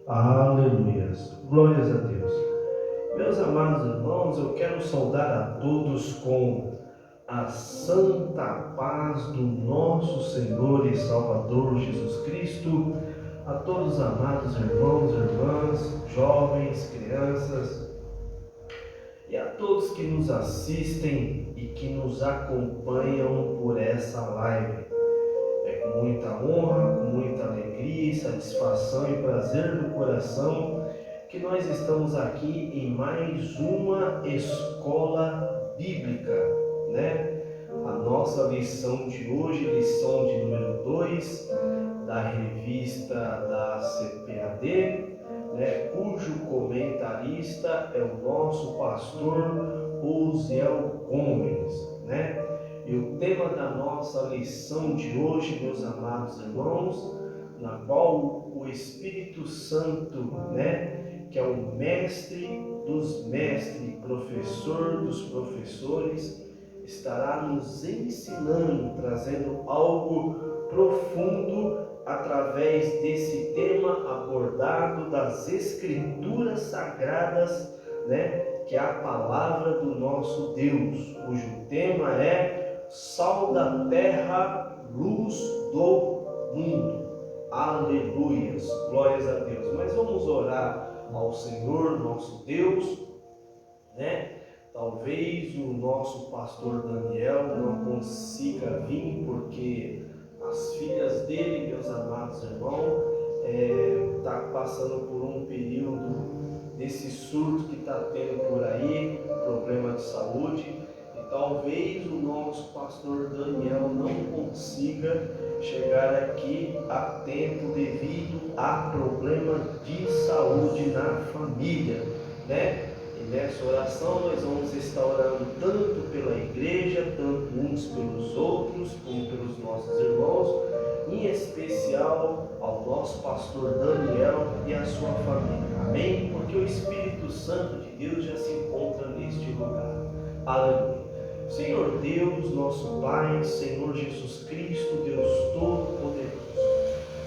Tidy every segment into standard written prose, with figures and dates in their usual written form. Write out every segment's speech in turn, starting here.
Aleluias, glórias a Deus. Meus amados irmãos, eu quero saudar a todos com a santa paz do nosso Senhor e Salvador Jesus Cristo. A todos os amados irmãos e irmãs, jovens, crianças e a todos que nos assistem e que nos acompanham por essa live. É com muita honra, com muita alegria, satisfação e prazer do coração que nós estamos aqui em mais uma escola bíblica, né? A nossa lição de hoje, lição de número 2 da revista da CPAD, né? Cujo comentarista é o nosso pastor Osiel Gomes, né? E o tema da nossa lição de hoje, meus amados irmãos, na qual o Espírito Santo, né, que é o mestre dos mestres, professor dos professores, estará nos ensinando, trazendo algo profundo através desse tema abordado das Escrituras Sagradas, né, que é a palavra do nosso Deus, cujo tema é Sal da terra, luz do mundo. Aleluias, glórias a Deus. Mas vamos orar ao Senhor, nosso Deus, né? Talvez o nosso pastor Daniel não consiga vir, porque as filhas dele, meus amados irmãos, está passando por um período desse surto que está tendo por aí, problema de saúde. Talvez o nosso pastor Daniel não consiga chegar aqui a tempo devido a problema de saúde na família, né? E nessa oração nós vamos estar orando tanto pela igreja, tanto uns pelos outros, como pelos nossos irmãos, em especial ao nosso pastor Daniel e a sua família. Amém? Porque o Espírito Santo de Deus já se encontra neste lugar. Aleluia. Senhor Deus, nosso Pai, Senhor Jesus Cristo, Deus Todo-Poderoso,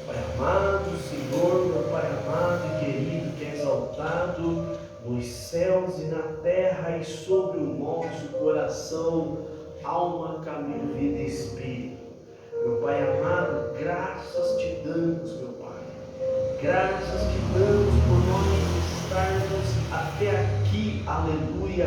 Pai amado, Senhor, meu Pai amado e querido, que é exaltado nos céus e na terra e sobre o nosso coração, alma, caminho, vida e espírito. Meu Pai amado, graças te damos, meu Pai, graças te damos por nós estarmos até aqui, aleluia,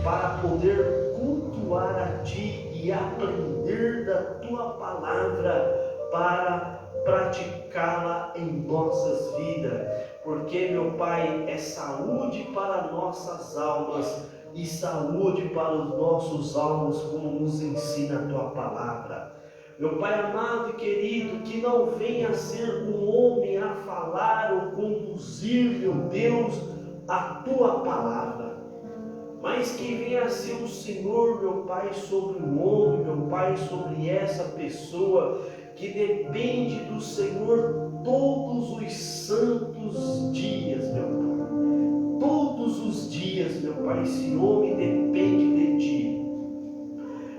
para poder cultuar a Ti e aprender da Tua palavra para praticá-la em nossas vidas, porque, meu Pai, é saúde para nossas almas e saúde para os nossos almos, como nos ensina a Tua palavra. Meu Pai amado e querido, que não venha ser um homem a falar ou conduzir, meu Deus, a Tua palavra, mas que venha a ser o Senhor, meu Pai, sobre o homem, meu Pai, sobre essa pessoa que depende do Senhor todos os santos dias, meu Pai. Todos os dias, meu Pai, esse homem depende de Ti.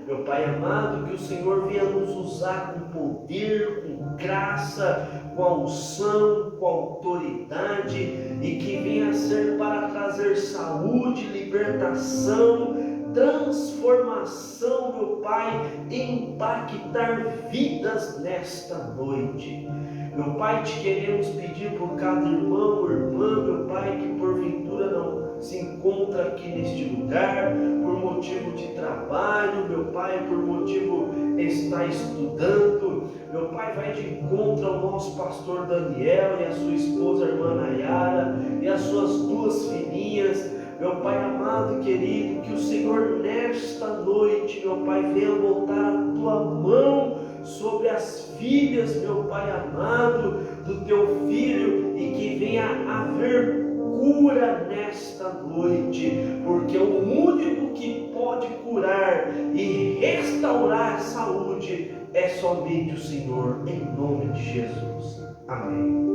Meu Pai amado, que o Senhor venha nos usar com poder, com graça, com a unção, com a autoridade, e que venha a ser para trazer saúde, libertação, transformação, meu Pai, impactar vidas nesta noite. Meu Pai, te queremos pedir por cada irmão ou irmã, meu Pai, que porventura não se encontra aqui neste lugar, por motivo de trabalho, meu Pai, por motivo está estudando. Meu Pai, vai de encontro ao nosso pastor Daniel e a sua esposa, a irmã Nayara, e as suas duas filhinhas. Meu Pai amado e querido, que o Senhor nesta noite, meu Pai, venha botar a Tua mão sobre as filhas, meu Pai amado, do Teu Filho, e que venha haver cura nesta noite, porque o único que pode curar e restaurar a saúde é somente o Senhor, em nome de Jesus. Amém.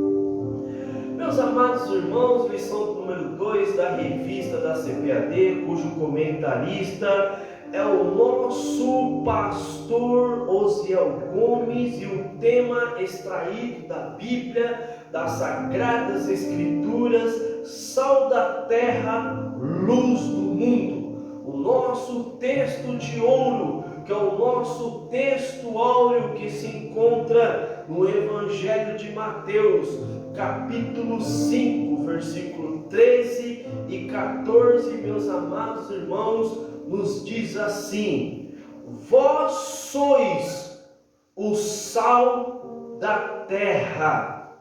Meus amados irmãos, lição número 2 da revista da CPAD, cujo comentarista é o nosso pastor Osiel Gomes, e o tema extraído da Bíblia das Sagradas Escrituras, sal da terra, luz do mundo. O nosso texto de ouro, que é o nosso texto áureo, que se encontra no Evangelho de Mateus, capítulo 5, versículo 13 e 14, meus amados irmãos, nos diz assim: vós sois o sal da terra,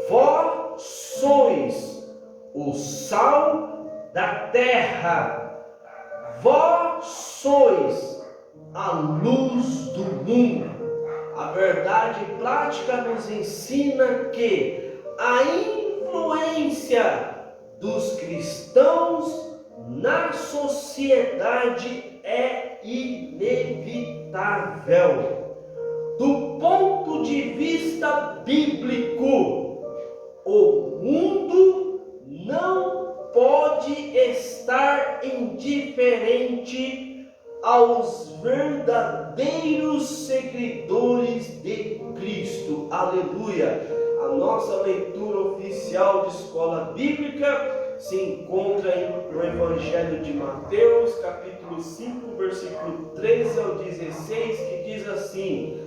vós sois o sal da terra, vós sois a luz do mundo. A verdade prática nos ensina que a influência dos cristãos na sociedade é inevitável. Do ponto de vista bíblico, o mundo não pode estar indiferente aos verdadeiros seguidores de Cristo. Aleluia! A nossa leitura oficial de escola bíblica se encontra no Evangelho de Mateus, capítulo 5, versículo 13 ao 16, que diz assim: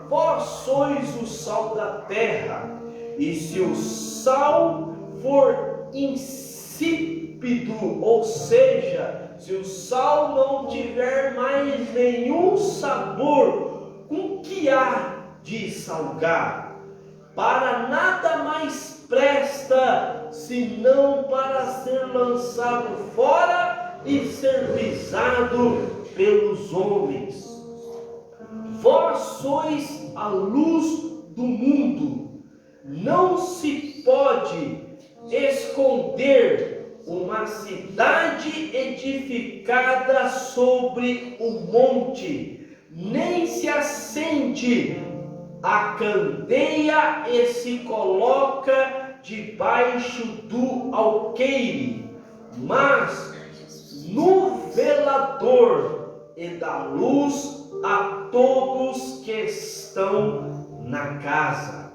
vós sois o sal da terra, e se o sal for insípido, ou seja, se o sal não tiver mais nenhum sabor, com que há de salgar? Para nada mais presta, senão para ser lançado fora e ser pisado pelos homens. Vós sois a luz do mundo. Não se pode esconder uma cidade edificada sobre um monte, nem se acende a candeia e se coloca debaixo do alqueire, mas no velador, e dá luz a todos que estão na casa.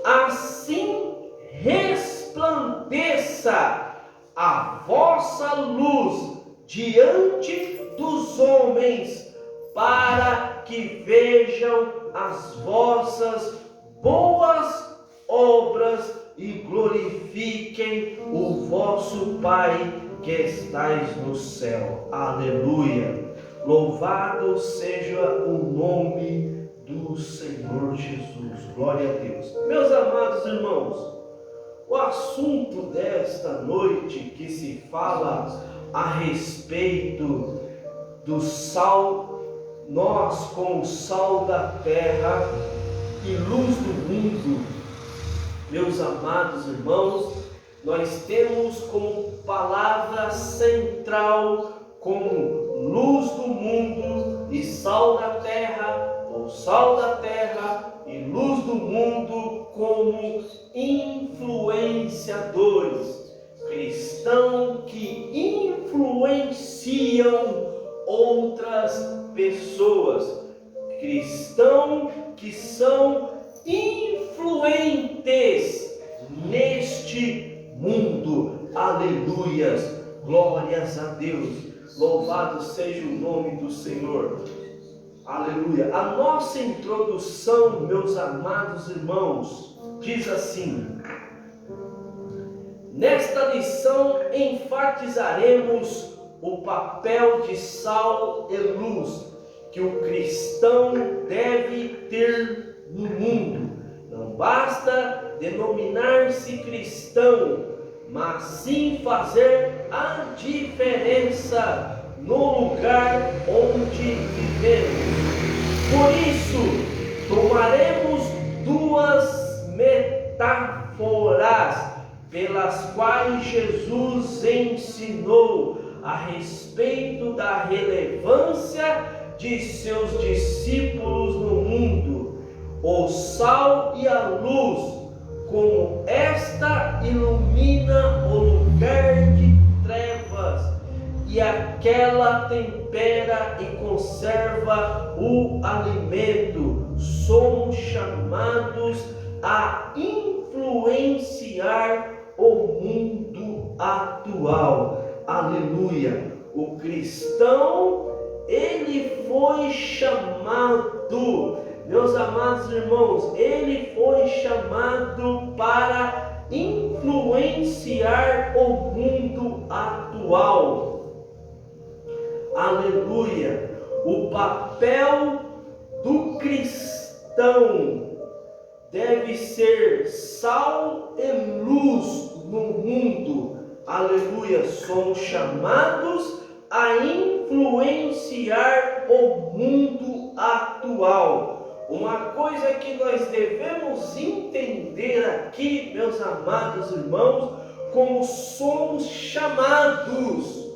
Assim resplandeça a vossa luz diante dos homens, para que vejam as vossas boas obras e glorifiquem o vosso Pai que estais no céu. Aleluia! Louvado seja o nome do Senhor Jesus. Glória a Deus. Meus amados irmãos, o assunto desta noite que se fala a respeito do sal, nós como sal da terra e luz do mundo, meus amados irmãos, nós temos como palavra central, como luz do mundo e sal da terra, ou sal da terra e luz do mundo, como influenciadores, cristãos que influenciam outras pessoas, cristãos que são influentes neste mundo. Aleluias, glórias a Deus, louvado seja o nome do Senhor. Aleluia. A nossa introdução, meus amados irmãos, diz assim: nesta lição enfatizaremos o papel de sal e luz que o cristão deve ter no mundo. Não basta denominar-se cristão, mas sim fazer a diferença no lugar onde vivemos. Por isso, tomaremos duas metáforas pelas quais Jesus ensinou a respeito da relevância de seus discípulos no mundo: o sal e a luz, como esta ilumina o lugar de trevas e aquela tempera e conserva o alimento. Somos chamados a influenciar influenciar o mundo atual. Aleluia! O cristão, ele foi chamado, meus amados irmãos, ele foi chamado para influenciar o mundo atual. Aleluia! O papel do cristão deve ser sal e luz no mundo. Aleluia! Somos chamados a influenciar o mundo atual. Uma coisa que nós devemos entender aqui, meus amados irmãos, como somos chamados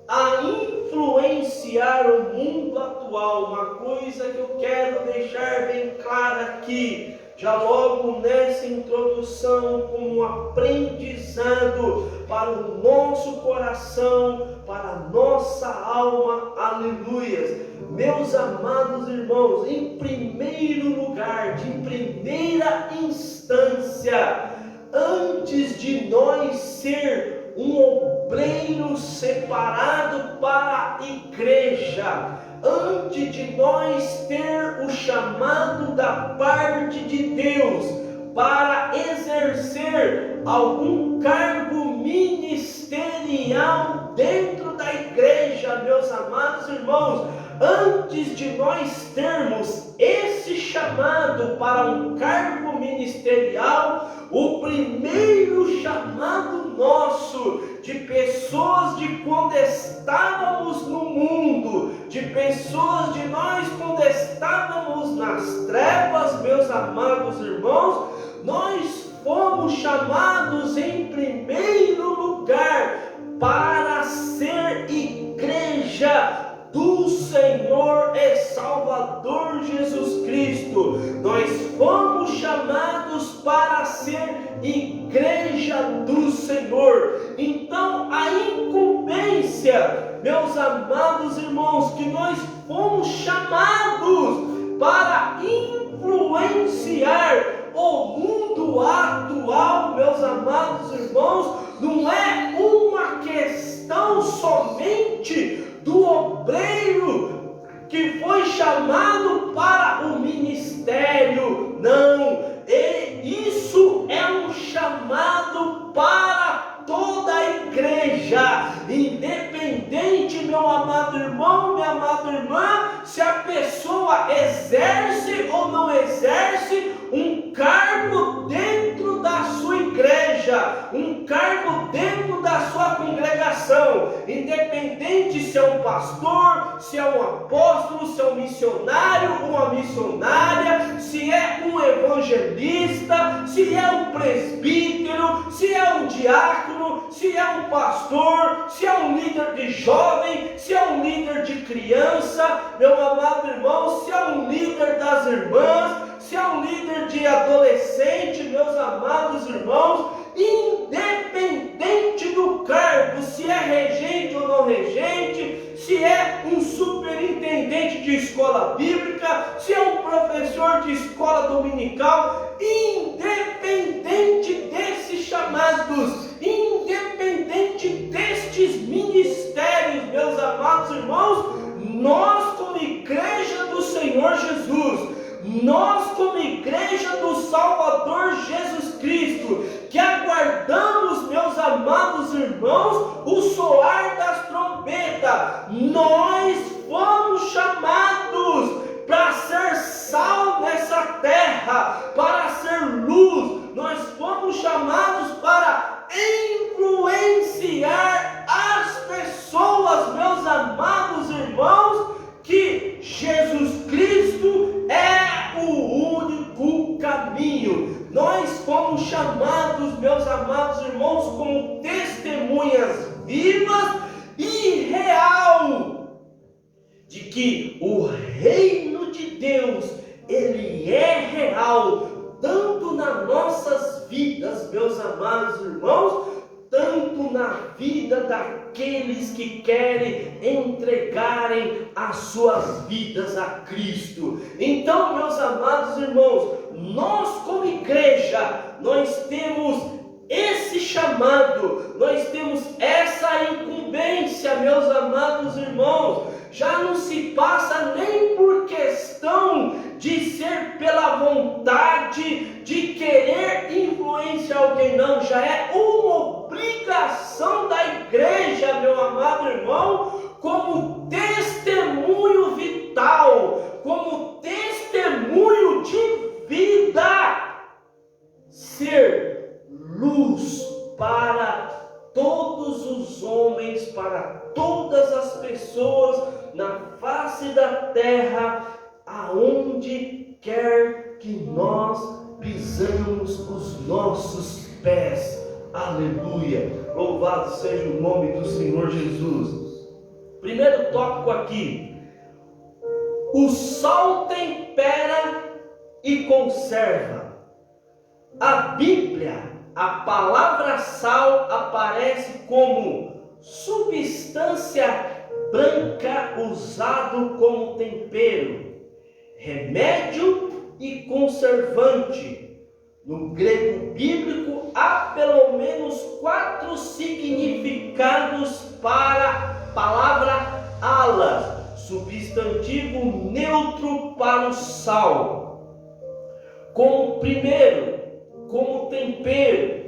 a influenciar o mundo atual. Uma coisa que eu quero deixar bem clara aqui, já logo nessa introdução, como um aprendizado para o nosso coração, para a nossa alma, aleluias. Meus amados irmãos, em primeiro lugar, de primeira instância, antes de nós ser um obreiro separado para a igreja, antes de nós ter o chamado da parte de Deus para exercer algum cargo ministerial dentro da igreja, meus amados irmãos, antes de nós termos esse chamado para um cargo ministerial, o primeiro chamado nosso, de pessoas de quando estávamos no mundo, de pessoas de nós quando estávamos nas trevas, meus amados irmãos, nós fomos chamados em primeiro lugar para ser igreja do Senhor e Salvador Jesus Cristo. Nós fomos chamados para ser igreja do Senhor. Então a incumbência, meus amados irmãos, que nós fomos chamados para influenciar o mundo atual, meus amados irmãos, não é uma questão somente do obreiro que foi chamado para o ministério, não, isso é um chamado para toda a igreja, independente, meu amado irmão, minha amada irmã, se a pessoa exerce ou não exerce um cargo dentro da sua igreja, um cargo dentro da sua congregação, independente se é um pastor, se é um apóstolo, se é um missionário, uma missionária, se é um evangelista, se é um presbítero, se é um diácono, se é um pastor, se é um líder de jovem, se é um líder de criança, meu amado irmão, se é um líder das irmãs, se é um líder de adolescente, meus amados irmãos, independente do cargo, se é regente ou não regente, se é um superintendente de escola bíblica, se é um professor de escola dominical, independente desses chamados, independente destes ministérios, meus amados irmãos, nós como igreja do Senhor Jesus, nós como igreja do Salvador Jesus Cristo, que aguardamos, meus amados irmãos, o soar das trombetas, nós fomos chamados para ser sal nessa terra, para ser luz, nós fomos chamados para influenciar as pessoas, meus amados irmãos, que Jesus Cristo é o único caminho. Nós fomos chamados, meus amados irmãos, como testemunhas vivas e real de que o reino de Deus, ele é real, tanto nas nossas vidas, meus amados irmãos, tanto na vida da daqueles que querem entregarem as suas vidas a Cristo. Então, meus amados irmãos, nós como igreja, nós temos esse chamado, nós temos essa incumbência, meus amados irmãos. Já não se passa nem por questão de ser pela vontade de querer influenciar alguém, não. Já é uma obrigação da igreja, meu amado irmão, como testemunho vital, como testemunho de vida, ser luz para todos os homens, para todas as pessoas na face da terra, aonde quer que nós pisamos os nossos pés. Aleluia! Louvado seja o nome do Senhor Jesus. Primeiro tópico aqui: o sal tempera e conserva. A Bíblia, a palavra sal aparece como substância branca usado como tempero, remédio e conservante. No grego bíblico há pelo menos 4 significados para a palavra ala, substantivo neutro para o sal. Como primeiro, como tempero.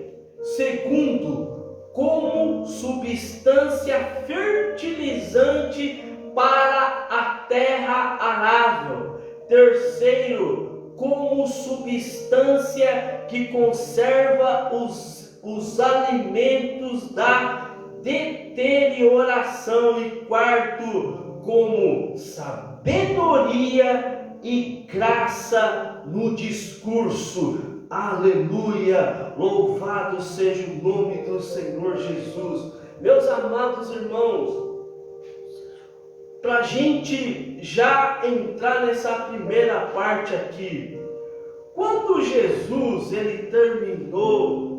Segundo, como substância fertilizante para a terra arável. Terceiro, como substância que conserva os alimentos da deterioração. E quarto, como sabedoria e graça no discurso. Aleluia! Louvado seja o nome do Senhor Jesus. Meus amados irmãos, para a gente já entrar nessa primeira parte aqui, quando Jesus ele terminou,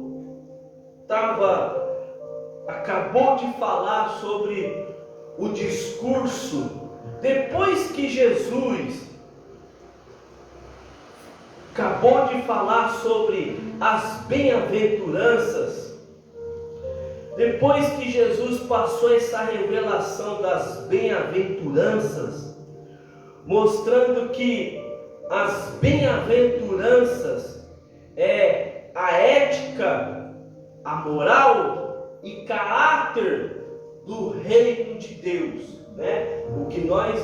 acabou de falar sobre o discurso, depois que Jesus acabou de falar sobre as bem-aventuranças, depois que Jesus passou essa revelação das bem-aventuranças, mostrando que as bem-aventuranças é a ética, a moral e caráter do reino de Deus, né?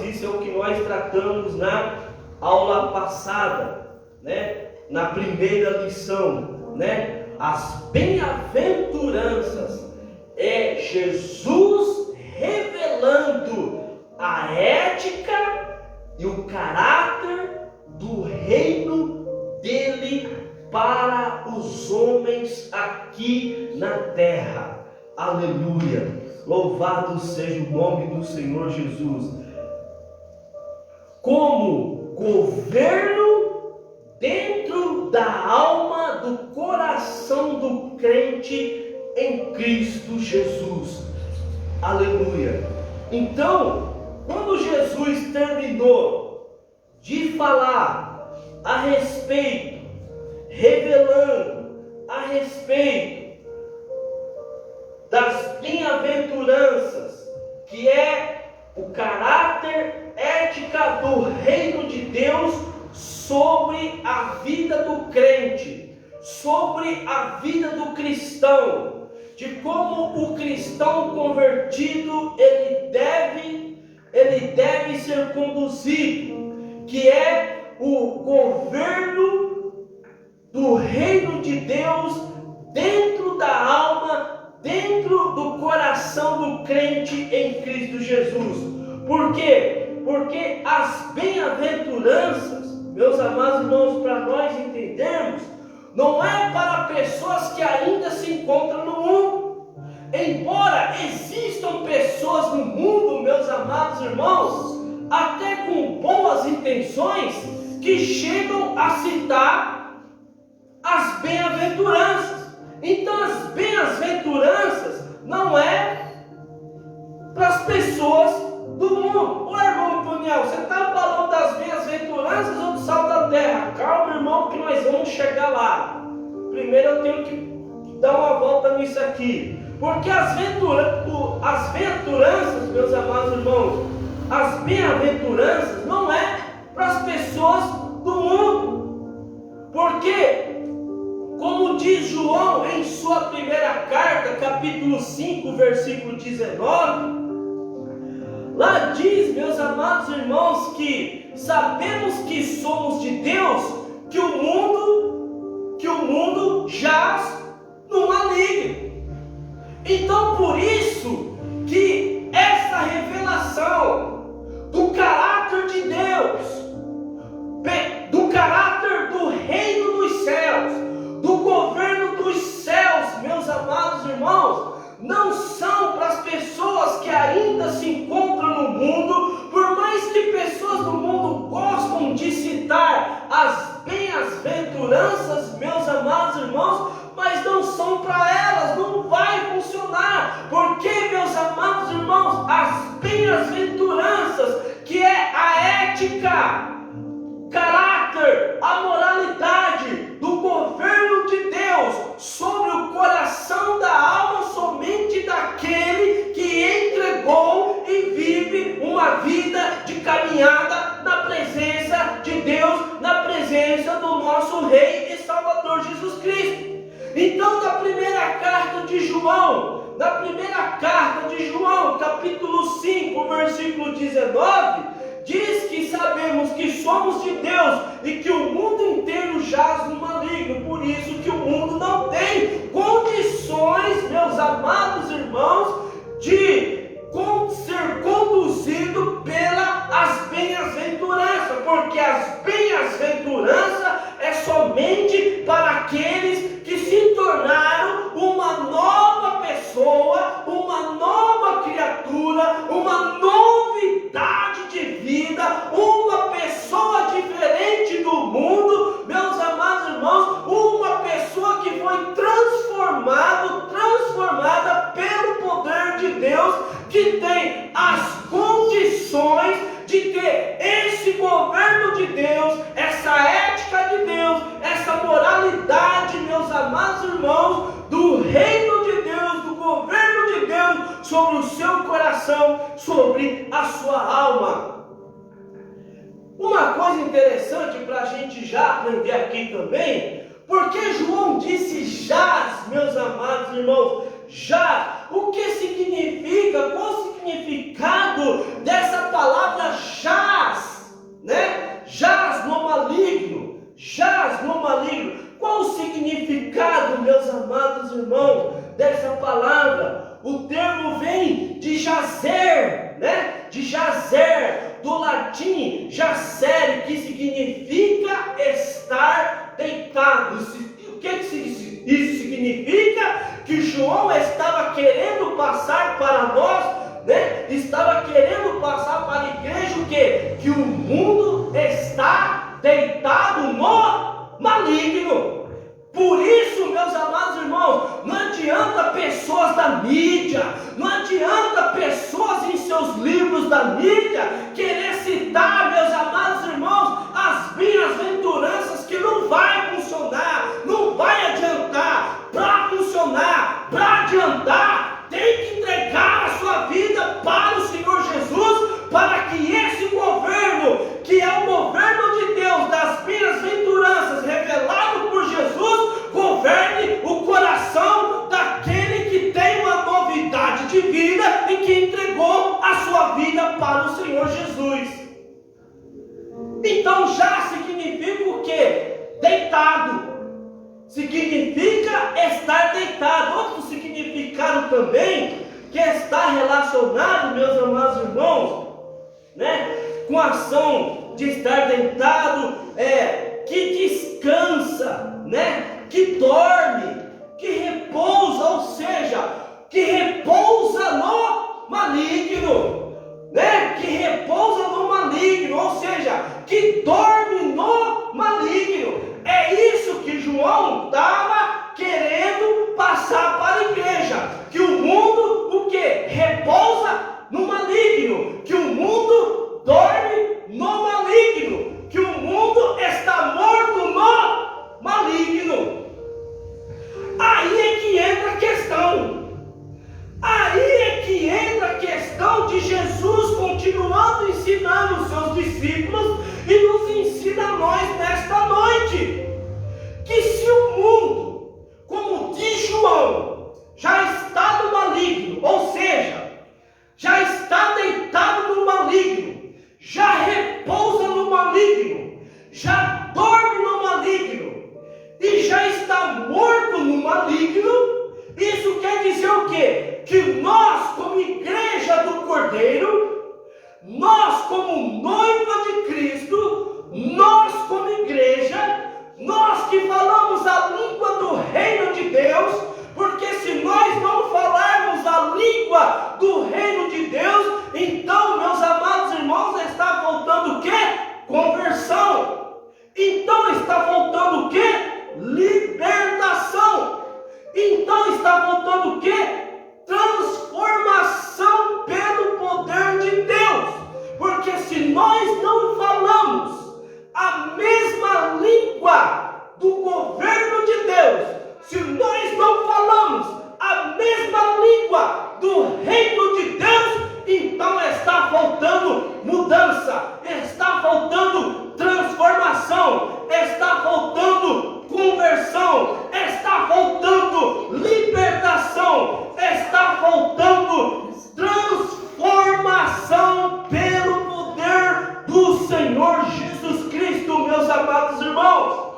Isso é o que nós tratamos na aula passada, né? Na primeira lição, né? As bem-aventuranças é Jesus revelando a ética e o caráter do reino dele para os homens aqui na terra. Aleluia! Louvado seja o nome do Senhor Jesus. Como governo dentro da alma, do coração do crente em Cristo Jesus. Aleluia! Então, quando Jesus terminou de falar a respeito, revelando a respeito das bem-aventuranças, que é o caráter, ética do reino de Deus sobre a vida do crente, sobre a vida do cristão, de como o cristão convertido ele deve ser conduzido, que é o governo do reino de Deus dentro da alma, dentro do coração do crente em Cristo Jesus. Por quê? Porque as bem-aventuranças, meus amados irmãos, para nós entendermos, não é para pessoas que ainda se encontram no mundo. Embora existam pessoas no mundo, meus amados irmãos, até com boas intenções, que chegam a citar as bem-aventuranças. Então as bem-aventuranças não é para as pessoas do mundo. Ô irmão Toniel, você está falando das bem-aventuranças ou do sal da terra? Calma, irmão, que nós vamos chegar lá. Primeiro eu tenho que dar uma volta nisso aqui. Porque as bem-aventuranças, meus amados irmãos, as bem-aventuranças não é para as pessoas do mundo. Porque, como diz João em sua primeira carta, capítulo 5, versículo 19, lá diz, meus amados irmãos, que sabemos que somos de Deus, que o mundo jaz no maligno. Então, por isso que essa revelação do caráter de Deus, do caráter do reino dos céus, do governo dos céus, meus amados irmãos, não são para as pessoas que ainda se encontram no mundo, por mais que pessoas do mundo gostam de citar as bem-aventuranças, meus amados irmãos, mas não são para elas, não vai funcionar. Porque, meus amados irmãos, as bem-aventuranças, que é a ética, caráter, a moralidade do governo de Deus sobre o coração da alma, somente daquele que entregou e vive uma vida de caminhada na presença de Deus, na presença do nosso Rei e Salvador Jesus Cristo. Então, na primeira carta de João, capítulo 5, versículo 19, diz que sabemos que somos de Deus e que o mundo inteiro jaz no maligno. Por isso que o mundo não tem condições, meus amados irmãos, de ser conduzido pelas bem-aventuranças, porque as bem-aventuranças é somente para aqueles que se tornaram uma nova pessoa, uma nova criatura, uma novidade de vida, uma pessoa diferente do mundo, meus amados irmãos, uma pessoa que foi transformada pelo poder de Deus, que tem as condições de ter esse governo de Deus, essa ética de Deus, essa moralidade, meus amados irmãos, do reino de Deus, do governo de Deus sobre o seu coração, sobre a sua alma. Uma coisa interessante para a gente já aprender aqui também, porque João disse jaz, meus amados irmãos, jaz. O que significa? Qual o significado dessa palavra jaz? Né? Jaz no maligno. Jaz no maligno. Qual o significado, meus amados irmãos, dessa palavra? O termo vem de jazer, né? De jazer, do latim jacere, que significa estar deitado. O que isso significa? Que João estava querendo passar para nós, né? Estava querendo passar para a igreja o quê? Que o mundo está deitado no maligno. Por isso, meus amados irmãos, não adianta pessoas da mídia, não adianta pessoas em seus livros da mídia querer citar, meus amados irmãos, as bem-aventuranças, que não vai funcionar, não vai adiantar. Para funcionar, para adiantar, tem que entregar a sua vida para o Senhor Jesus, para que esse governo, que é o governo de Deus, das bem-aventuranças revelado por Jesus, governe o coração daquele que tem uma novidade de vida e que entregou a sua vida para o Senhor Jesus. Então já significa o quê? Deitado. Significa estar deitado. Outro significado também, que está relacionado, meus amados irmãos, né, com a ação de estar deitado, que descansa, né, que dorme, que repousa, ou seja, que repousa no maligno, né, que repousa no maligno, ou seja, que dorme no maligno. É isso que João estava querendo passar para a igreja, que o mundo, o que? Repousa no já dorme no maligno e já está morto no maligno, isso quer dizer o quê? Que nós, como igreja do Cordeiro, nós como noiva de Cristo, nós como igreja, nós que falamos a língua do reino de Deus, porque se nós não falarmos a língua do reino de Deus, então, meus amados irmãos, está faltando o quê? Conversão. Então está faltando o quê? Libertação. Então está faltando o quê? Transformação pelo poder de Deus. Porque se nós não falamos a mesma língua do governo de Deus, se nós não falamos a mesma língua do reino de Deus, então está faltando mudança, está faltando transformação, está faltando conversão, está faltando libertação, está faltando transformação pelo poder do Senhor Jesus Cristo, meus amados irmãos.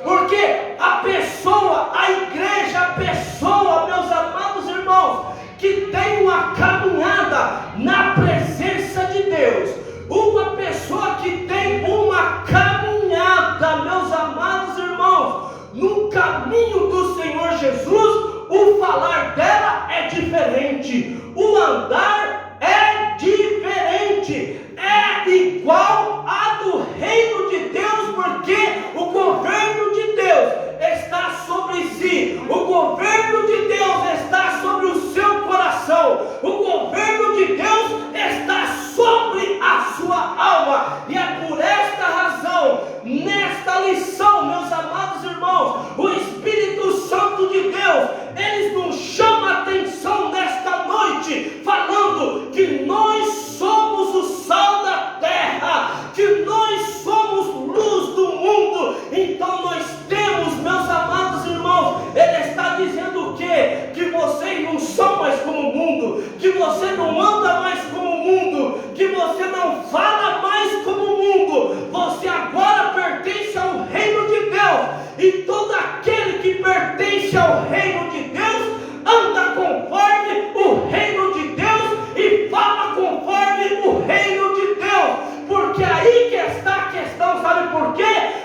Porque a pessoa, a igreja, a pessoa, meus amados irmãos, que tem uma caminhada na presença de Deus, uma pessoa que tem uma caminhada, meus amados irmãos, no caminho do Senhor Jesus, o falar dela é diferente, o andar é diferente, é igual a do reino de Deus, porque o governo de Deus está sobre si, o governo de Deus está sobre o seu coração, o governo de Deus está sobre a sua alma, e é por esta razão, nesta lição, meus amados irmãos, o Espírito Santo de Deus, ele nos chama a atenção nesta noite, falando que nós somos o sal da terra, que nós somos luz do mundo. Então nós temos, meus amados irmãos, ele está dizendo o quê? Que vocês não são mais como o mundo, que você não anda mais como o mundo, que você não fala mais como o mundo, você agora pertence ao reino de Deus, e todo aquele que pertence ao reino de Deus anda conforme o reino de Deus e fala conforme o reino de Deus, porque aí que está a questão, sabe por quê?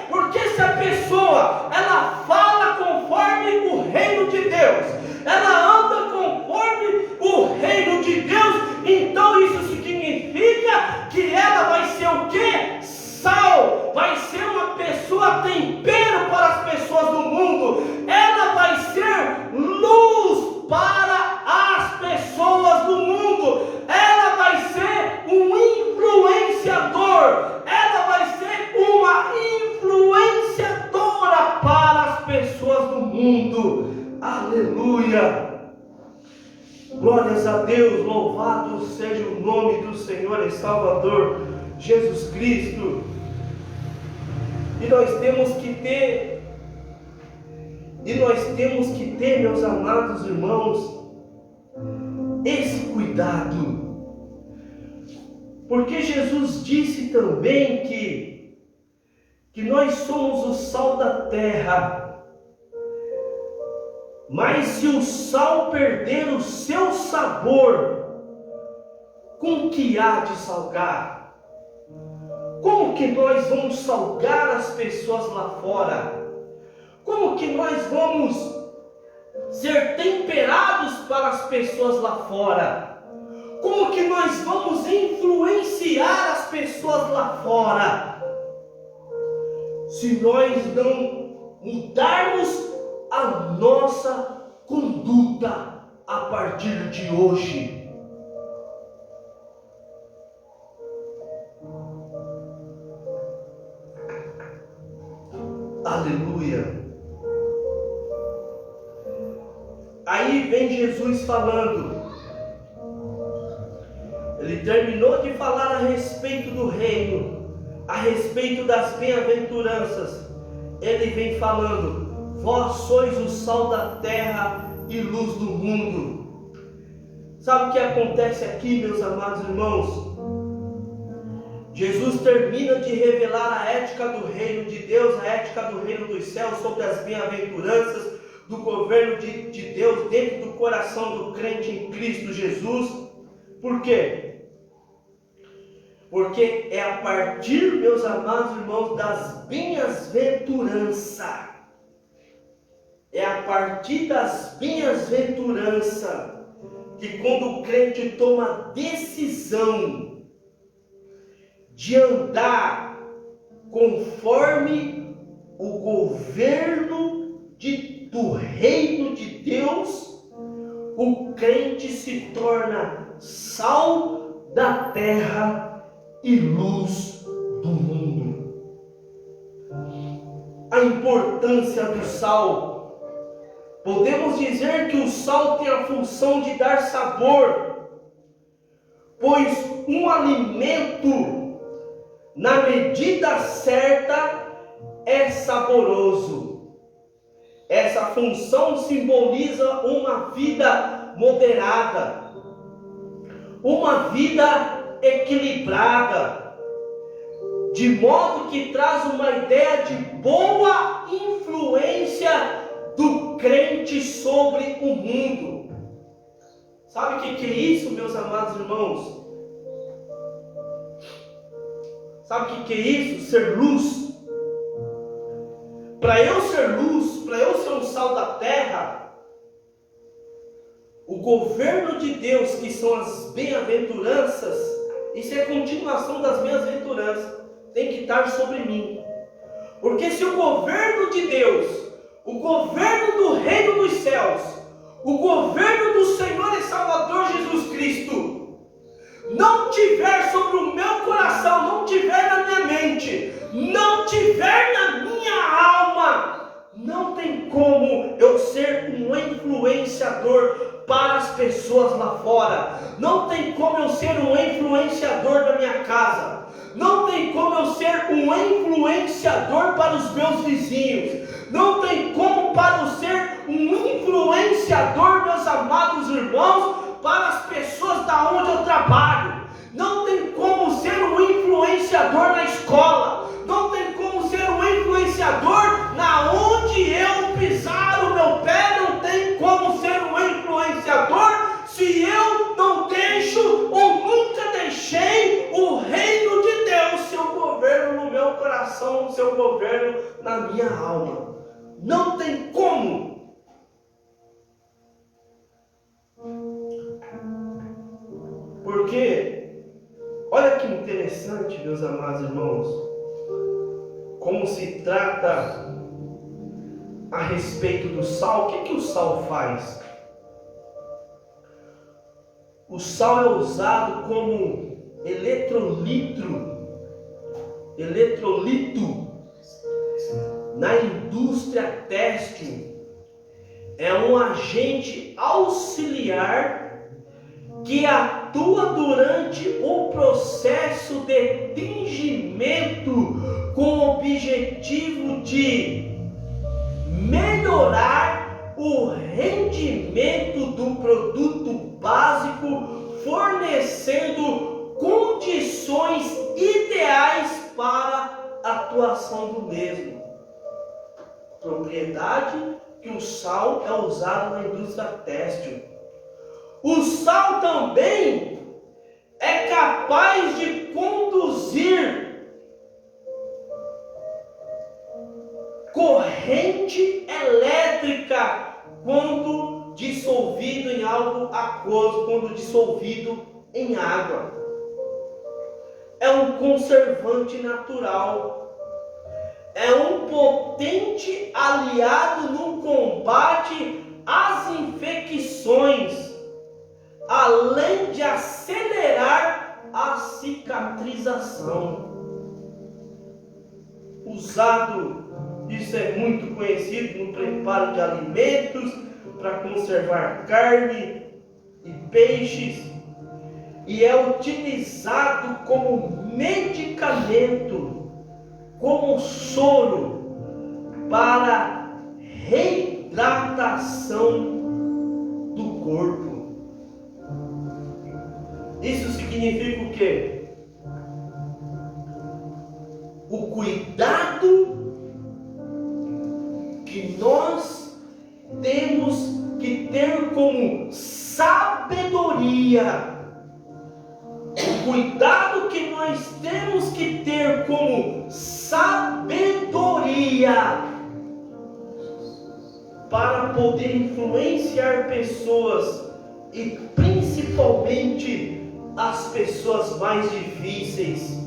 Porque se a pessoa, ela fala conforme o reino de Deus, ela anda conforme o reino de Deus, então isso significa que ela vai ser o quê? Sal, vai ser uma pessoa tempero para as pessoas do mundo, ela vai ser luz para as pessoas do mundo, ela vai ser um influenciador, ela vai ser uma influenciadora para as pessoas do mundo. Aleluia! Glórias a Deus, louvado seja o nome do Senhor e Salvador Jesus Cristo. E nós temos que ter, meus amados irmãos, esse cuidado, porque Jesus disse também que nós somos o sal da terra, mas se o sal perder o seu sabor, com que há de salgar? Como que nós vamos salgar as pessoas lá fora? Como que nós vamos ser temperados para as pessoas lá fora? Como que nós vamos influenciar as pessoas lá fora? Se nós não mudarmos a nossa conduta a partir de hoje. Aleluia. Aí vem Jesus falando. Ele terminou de falar a respeito do reino, a respeito das bem-aventuranças. Ele vem falando: vós sois o sal da terra e luz do mundo. Sabe o que acontece aqui, meus amados irmãos? Jesus termina de revelar a ética do reino de Deus, a ética do reino dos céus, sobre as bem-aventuranças do governo de Deus dentro do coração do crente em Cristo Jesus. Por quê? Porque é a partir, meus amados irmãos, das bem-aventuranças. É a partir das bem-aventuranças que quando o crente toma a decisão de andar conforme o governo do reino de Deus, o crente se torna sal da terra e luz do mundo. A importância do sal. Podemos dizer que o sal tem a função de dar sabor, pois um alimento, na medida certa, é saboroso. Essa função simboliza uma vida moderada, uma vida equilibrada, de modo que traz uma ideia de boa influência do crente sobre o mundo. Sabe o que é isso, meus amados irmãos? Sabe o que é isso? Ser luz. Para eu ser luz, para eu ser um sal da terra, o governo de Deus, que são as bem-aventuranças, isso é a continuação das bem-aventuranças, tem que estar sobre mim. Porque se o governo de Deus, o governo do reino dos céus, o governo do Senhor e Salvador Jesus Cristo, não tiver sobre o meu coração, não tiver na minha mente, não tiver na minha alma, não tem como eu ser um influenciador para as pessoas lá fora. Não tem como eu ser um influenciador da minha casa. Não tem como eu ser um influenciador para os meus vizinhos. Não tem como para eu ser um influenciador, meus amados irmãos, para as pessoas da onde eu trabalho. Não tem como ser um influenciador na escola. Não tem como ser um influenciador na onde eu pisar o meu pé. Não tem como ser um influenciador se eu não deixo ou nunca deixei o reino de Deus, seu governo no meu coração, seu governo na minha alma. Não tem como. Porque, olha que interessante, meus amados irmãos, como se trata a respeito do sal. O que o sal faz? O sal é usado como eletrolito na indústria têxtil. É um agente auxiliar que atua durante o processo de tingimento com o objetivo de melhorar o rendimento do produto básico, fornecendo condições ideais para a atuação do mesmo. Propriedade que o sal é usado na indústria têxtil. O sal também é capaz de conduzir corrente elétrica quando dissolvido em algo aquoso, quando dissolvido em água. É um conservante natural. É um potente aliado no combate às infecções, além de acelerar a cicatrização. Usado, isso é muito conhecido no preparo de alimentos, para conservar carne e peixes, e é utilizado como medicamento, como soro, para reidratação do corpo. Isso significa o quê? o cuidado que nós temos que ter como sabedoria, o cuidado que nós temos que ter como sabedoria para poder influenciar pessoas e principalmente as pessoas mais difíceis.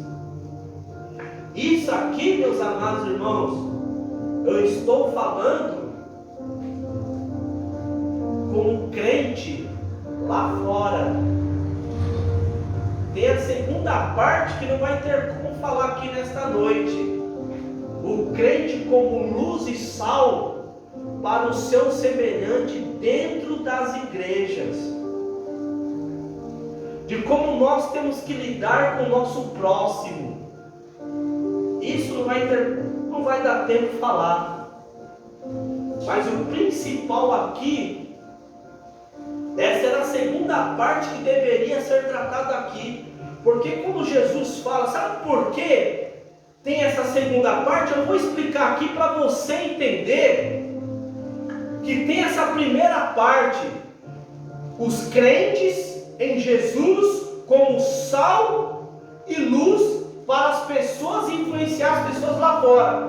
Isso aqui, meus amados irmãos, eu estou falando como crente lá fora. Tem a segunda parte que não vai ter como falar aqui nesta noite. O crente como luz e sal para o seu semelhante dentro das igrejas. De como nós temos que lidar com o nosso próximo. Isso não vai dar tempo de falar. Mas o principal aqui, essa era a segunda parte que deveria ser tratada aqui. Porque quando Jesus fala, sabe por quê tem essa segunda parte? Eu vou explicar aqui para você entender que tem essa primeira parte. Os crentes em Jesus como sal e luz para as pessoas influenciar as pessoas lá fora.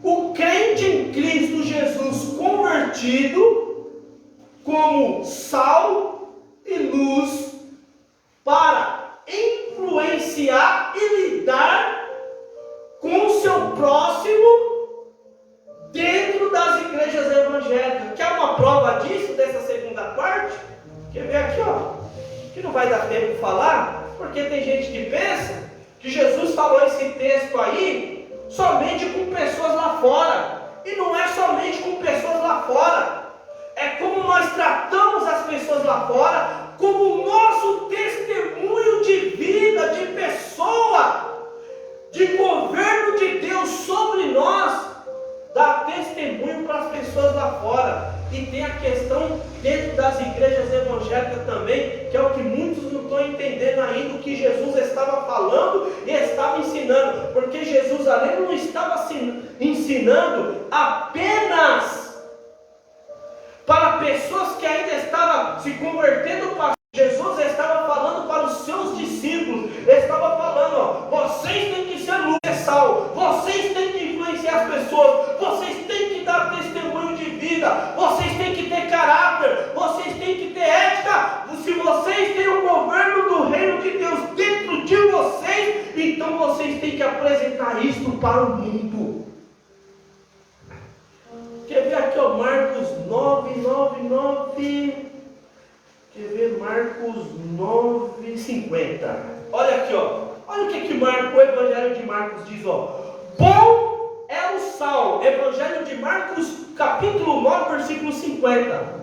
O crente em Cristo Jesus convertido como sal e luz para influenciar e lidar com o seu próximo dentro das igrejas evangélicas. Quer uma prova disso, dessa segunda parte? Quer ver aqui, ó, que não vai dar tempo de falar, porque tem gente que pensa que Jesus falou esse texto aí somente com pessoas lá fora. E não é somente com pessoas lá fora. É como nós tratamos as pessoas lá fora, como o nosso testemunho de vida, de pessoa, de governo de Deus sobre nós, dá testemunho para as pessoas lá fora. E tem a questão dentro das igrejas evangélicas também, que é o que muitos não estão entendendo ainda, o que Jesus estava falando e estava ensinando. Porque Jesus ali não estava ensinando apenas para pessoas que ainda estavam se convertendo para Jesus. Estava falando para os seus discípulos. Ele estava falando, ó, vocês têm que ser luz e sal, vocês têm que influenciar as pessoas, vocês têm que dar testemunho de vida, vocês têm que ter caráter, vocês têm que ter ética. Se vocês têm o governo do reino de Deus dentro de vocês, então vocês têm que apresentar isto para o mundo. Quer ver aqui, ó, Marcos 9. Quer ver Marcos 9:50. Olha aqui, ó. Olha o que o Evangelho de Marcos diz, ó. Bom é o sal. Evangelho de Marcos, capítulo 9, versículo 50.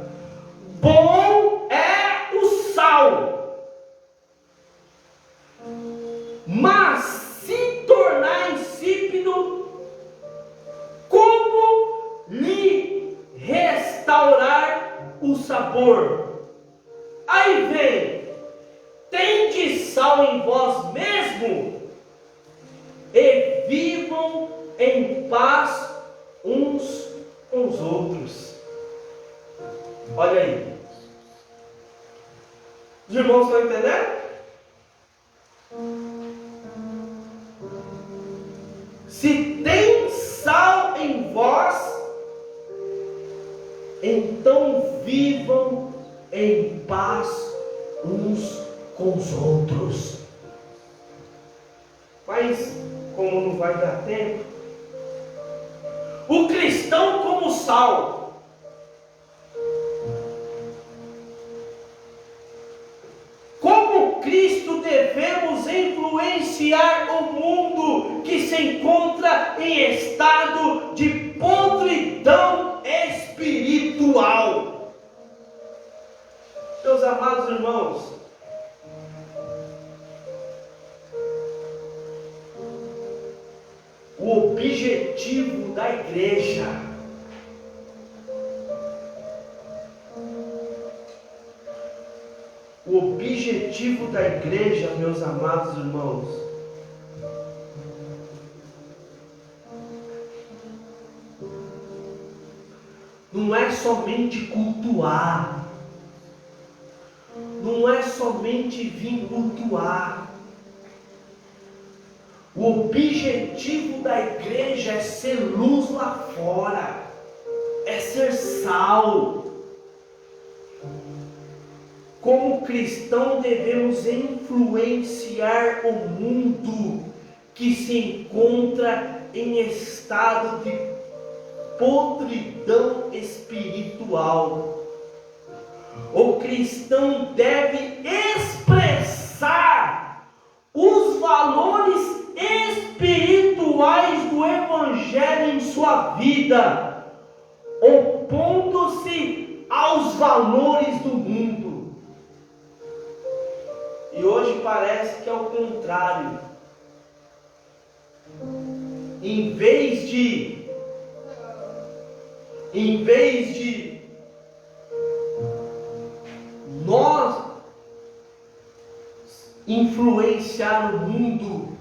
Bom é o sal, mas se tornar insípido, como lhe restaurar o sabor? Aí vem, tende sal em vós mesmo, e vivam em paz uns com os outros. Olha aí. Os irmãos estão entendendo? Se tem sal em vós, então vivam em paz uns com os outros. Mas, como não vai dar tempo, o cristão como sal. Como Cristo devemos influenciar o mundo que se encontra em estado de podridão espiritual. Meus amados irmãos, o objetivo da igreja meus amados irmãos, não é somente cultuar, não é somente vir cultuar. O objetivo da igreja é ser luz lá fora, é ser sal. Como cristão devemos influenciar o mundo que se encontra em estado de podridão espiritual. O cristão deve expressar os valores espirituais do Evangelho em sua vida, opondo-se aos valores do mundo. E hoje parece que é o contrário. Em vez de nós influenciar o mundo,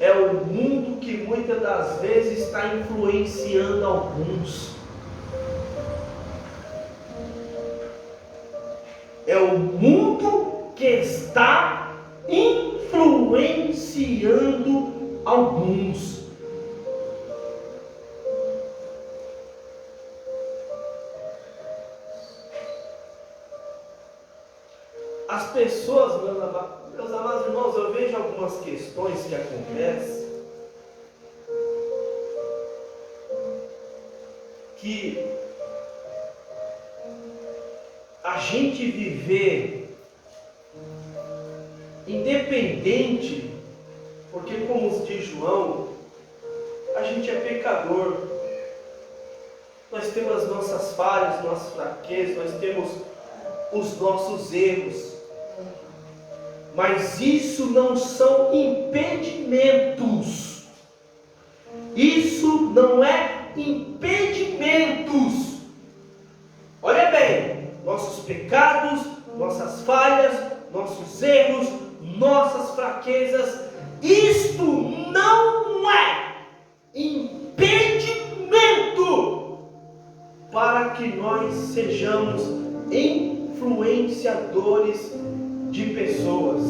é o mundo que muitas das vezes está influenciando alguns. É o mundo que está influenciando alguns. As pessoas, meus amados irmãos, eu vejo algumas questões que acontecem que a gente viver independente, porque como diz João, a gente é pecador, nós temos as nossas falhas, nossas fraquezas, nós temos os nossos erros, mas isso não são impedimentos, isso não é impedimentos. Olha bem, nossos pecados, nossas falhas, nossos erros, nossas fraquezas, isto não é impedimento para que nós sejamos influenciadores de pessoas.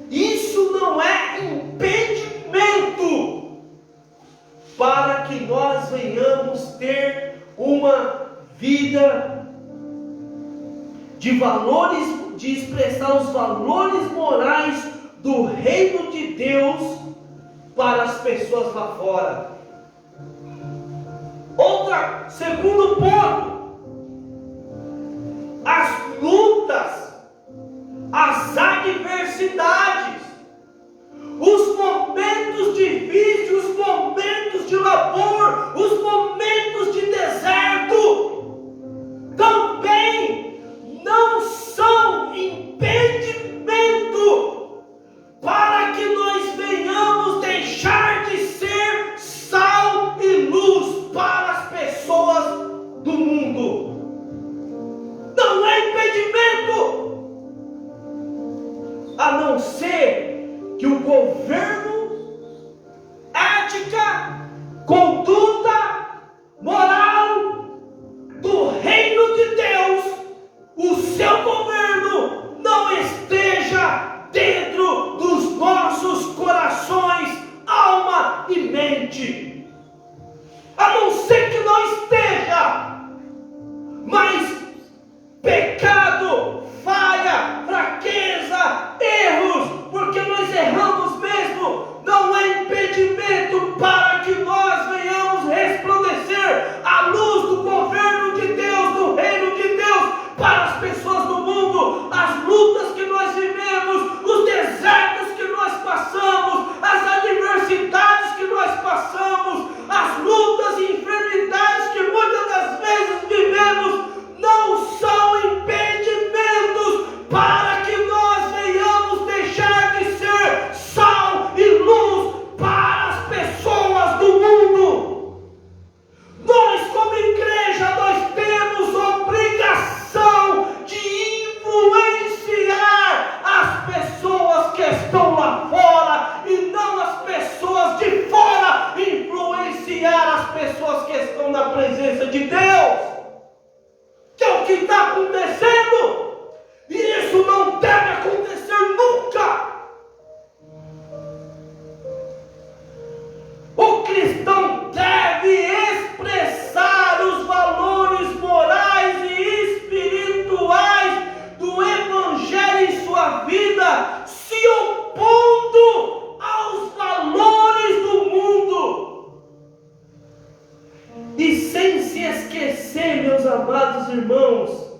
Isso não é impedimento para que nós venhamos ter uma vida de valores, de expressar os valores morais do reino de Deus para as pessoas lá fora. Segundo ponto, as lutas, as adversidades, os momentos difíceis, os momentos de labor, os momentos de deserto, também não são impedimento para que nós venhamos deixar de ser sal e luz para as pessoas do mundo. Não é impedimento, a não ser que o governo, ética, conduta, moral do reino de Deus, o seu governo não esteja dentro dos nossos corações, alma e mente. A não ser que não esteja, mas pecado, falha, fraqueza, erros, porque nós erramos mesmo, não é impedimento para que nós venhamos resplandecer a luz do governo de Deus, do reino de Deus, para as pessoas do mundo. As lutas que nós vivemos, os desertos que nós passamos, as adversidades que nós passamos, depender, meus amados irmãos,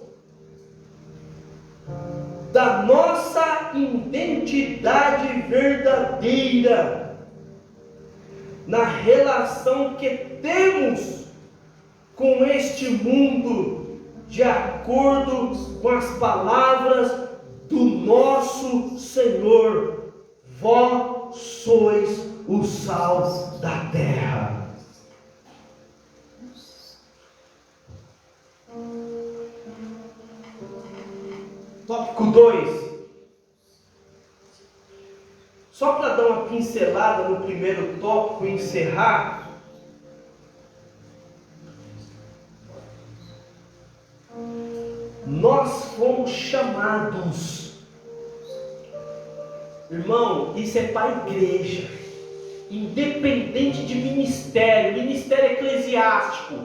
da nossa identidade verdadeira, na relação que temos com este mundo, de acordo com as palavras do nosso Senhor: vós sois o sal da terra. Tópico 2. Só para dar uma pincelada no primeiro tópico e encerrar. Nós fomos chamados, irmão, isso é para a igreja, independente de ministério eclesiástico,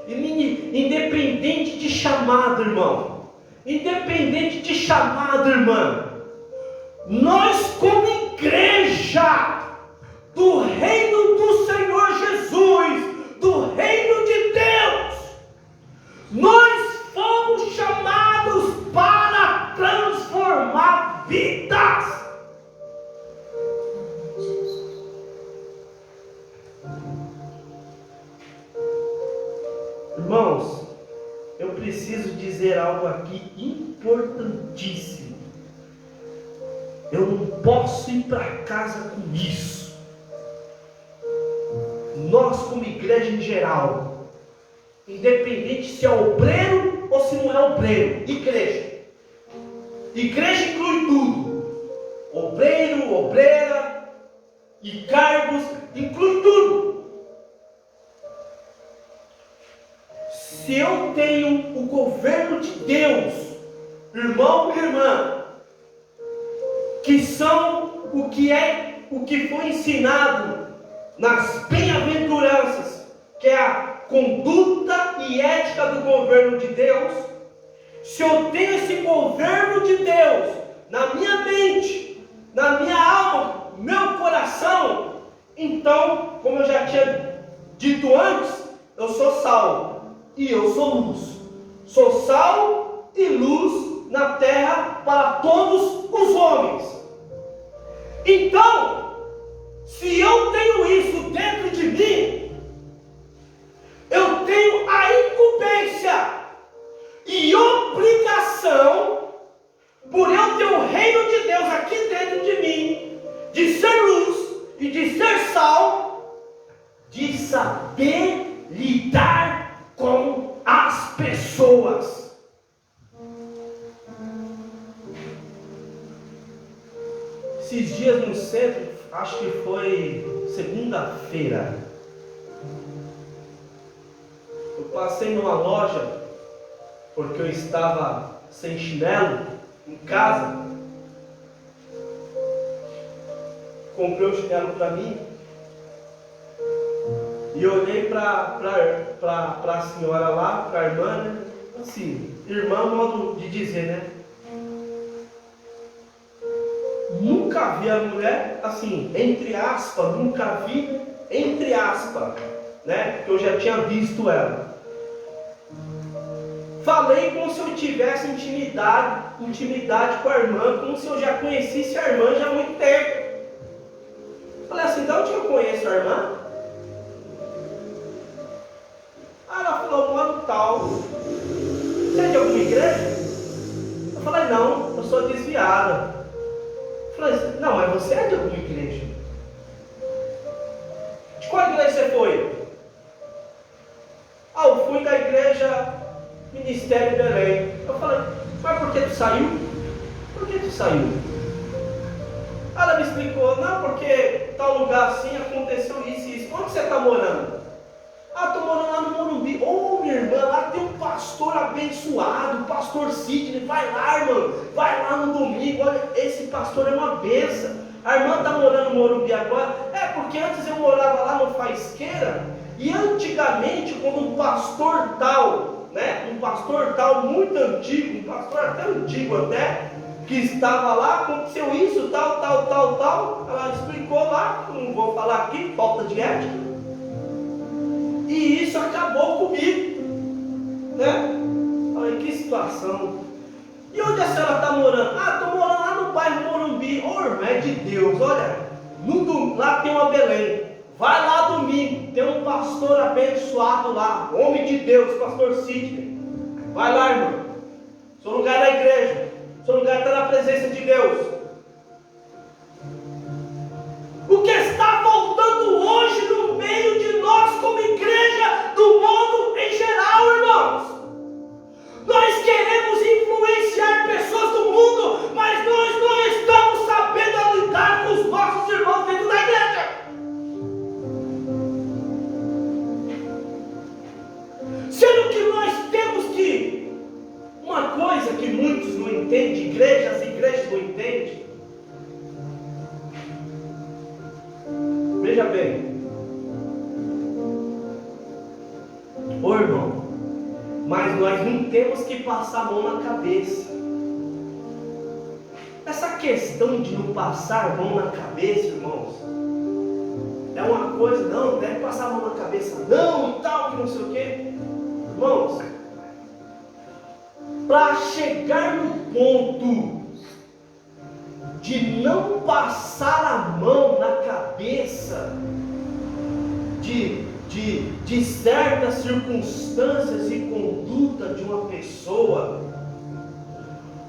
independente de chamado, irmão, independente de chamado, irmã, nós como igreja do reino do Senhor Jesus, do reino de Deus, nós fomos chamados para transformar vidas. Irmãos, eu preciso dizer algo aqui importantíssimo. Eu não posso ir para casa com isso. Nós, como igreja em geral, independente se é obreiro ou se não é obreiro, igreja inclui tudo: obreiro, obreira e cargos, inclui tudo. Se eu tenho o governo de Deus, irmão e irmã, que são o que foi ensinado nas bem-aventuranças, que é a conduta e ética do governo de Deus, se eu tenho esse governo de Deus na minha mente, na minha alma, meu coração, então, como eu já tinha dito antes, eu sou sal e eu sou luz. Sou sal e luz na terra para todos os homens. Então, se eu tenho isso dentro de mim, eu tenho a incumbência e obrigação, por eu ter o reino de Deus aqui dentro de mim, de ser luz e de ser sal, de saber lidar com as pessoas. Esses dias no centro, acho que foi segunda-feira, eu passei numa loja, porque eu estava sem chinelo em casa. Comprei um chinelo para mim e olhei para a senhora lá, para a irmã, né? Assim, irmã, modo de dizer, né? Nunca vi a mulher, assim, entre aspas, nunca vi, entre aspas, né? Porque eu já tinha visto ela. Falei como se eu tivesse intimidade com a irmã, como se eu já conhecesse a irmã já há muito tempo. Falei assim: de onde eu conheço a irmã? Aí ela falou: mano, tal. Você é de alguma igreja? Eu falei: não, eu sou desviada. Eu falei: não, mas você é de alguma igreja? De qual igreja você foi? Ah, eu fui da igreja Ministério Belém. Eu falei: mas por que tu saiu? Por que tu saiu? Ela me explicou: não, porque tal lugar assim aconteceu isso e isso. Onde você está morando? Ah, estou morando lá no Morumbi. Ô, minha irmã, lá tem um pastor abençoado, o pastor Sidney. Vai lá, irmão, vai lá no domingo. Olha, esse pastor é uma benção. A irmã está morando no Morumbi agora. É, porque antes eu morava lá no Faisqueira. E antigamente, quando um pastor tal, né, um pastor tal muito antigo, um pastor até antigo até, que estava lá, aconteceu isso, tal. Ela explicou lá, não vou falar aqui, falta de ética. E isso acabou comigo. né? Olha que situação. E onde a senhora está morando? Ah, estou morando lá no bairro Morumbi. Ô, irmã, é de Deus, olha, lá tem uma Belém. Vai lá domingo, tem um pastor abençoado lá, homem de Deus, pastor Sidney. Vai lá, irmão. Seu lugar é na igreja, seu lugar está na presença de Deus. O que está faltando hoje no meio de nós como igreja, do mundo em geral, irmãos? Nós queremos influenciar pessoas do mundo, mas nós não estamos sabendo lidar com os nossos irmãos dentro da igreja. Sendo que nós temos que, uma coisa que muitos não entendem, as igrejas não entendem. Veja bem, ô irmão, mas nós não temos que passar a mão na cabeça. Essa questão de não passar a mão na cabeça, irmãos, é uma coisa, não deve passar a mão na cabeça, não, e tal, que não sei o quê. Irmãos, para chegar no ponto de não passar a mão na cabeça de certas circunstâncias e conduta de uma pessoa,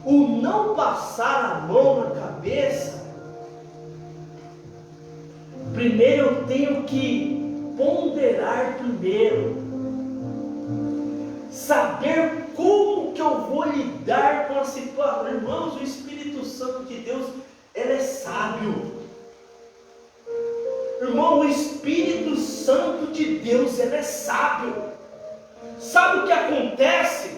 o não passar a mão na cabeça, primeiro eu tenho que ponderar primeiro, saber como que eu vou lidar com a situação. Irmãos, o Espírito Santo de Deus, ele é sábio. Irmão, o Espírito Santo de Deus, ele é sábio. Sabe o que acontece?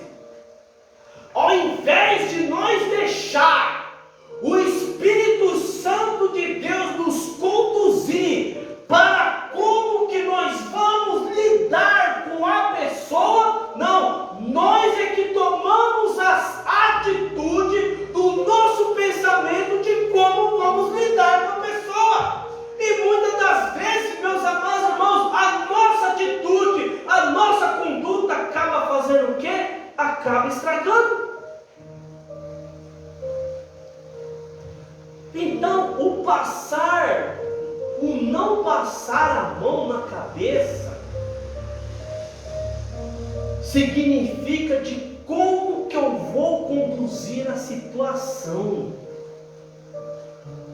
Ao invés de nós deixar o Espírito Santo de Deus nos conduzir para como que nós vamos lidar com a pessoa, não, nós é que tomamos a atitude do nosso pensamento de como vamos lidar com a pessoa. E muitas das vezes, meus amados irmãos, a nossa atitude, a nossa conduta acaba fazendo o quê? Acaba estragando. Então, o não passar a mão na cabeça, significa de como que eu vou conduzir a situação.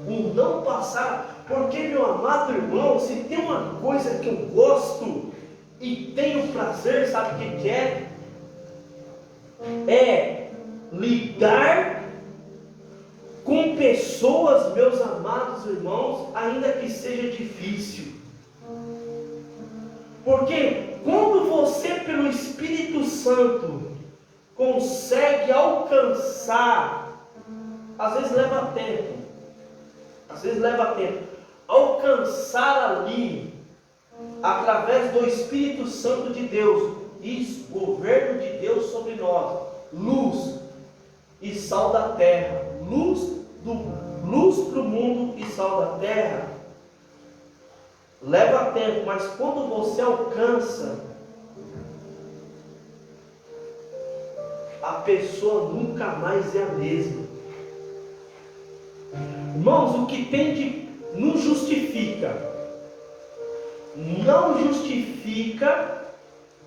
O não passar, porque, meu amado irmão, se tem uma coisa que eu gosto e tenho prazer, sabe o que é? É lidar com pessoas, meus amados irmãos, ainda que seja difícil. Porque quando você, pelo Espírito Santo, consegue alcançar, às vezes leva tempo, alcançar ali, através do Espírito Santo de Deus, isso, governo de Deus sobre nós, luz e sal da terra, luz para o mundo e sal da terra, leva tempo, mas quando você alcança, a pessoa nunca mais é a mesma. Irmãos, o que tem de não justifica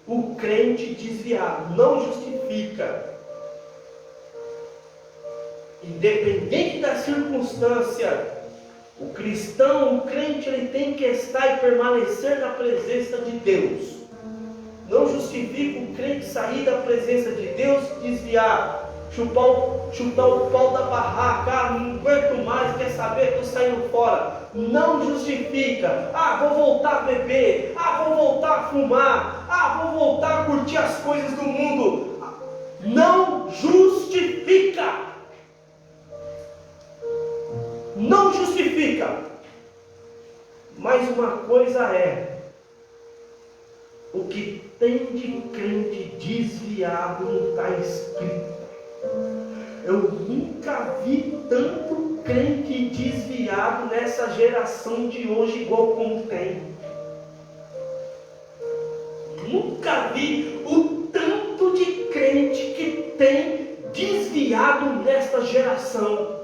o crente desviado, não justifica. Independente da circunstância, o cristão, o crente, ele tem que estar e permanecer na presença de Deus. Não justifica o crente sair da presença de Deus, desviar, chutar o pau da barraca, não aguento mais, quer saber, estou saindo fora. Não justifica. Vou voltar a beber, vou voltar a fumar, vou voltar a curtir as coisas do mundo. Não justifica. Não justifica. Mas uma coisa é, o que tem de crente desviado não está escrito. Eu nunca vi tanto crente desviado nessa geração de hoje igual como tem. Nunca vi o tanto de pecado nesta geração.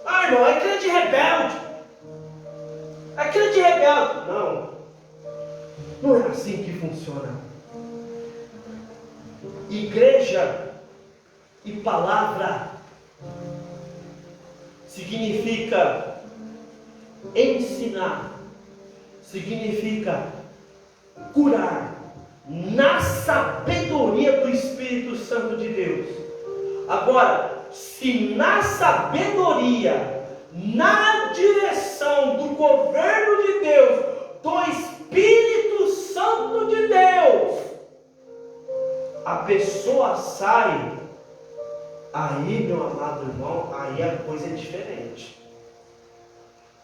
Ah, irmão, é crente rebelde. É crente rebelde. Não. Não é assim que funciona. Igreja e palavra significa ensinar, significa curar na sabedoria do Espírito Santo de Deus. Agora, se na sabedoria, na direção do governo de Deus, do Espírito Santo de Deus, a pessoa sai, aí, meu amado irmão, aí a coisa é diferente.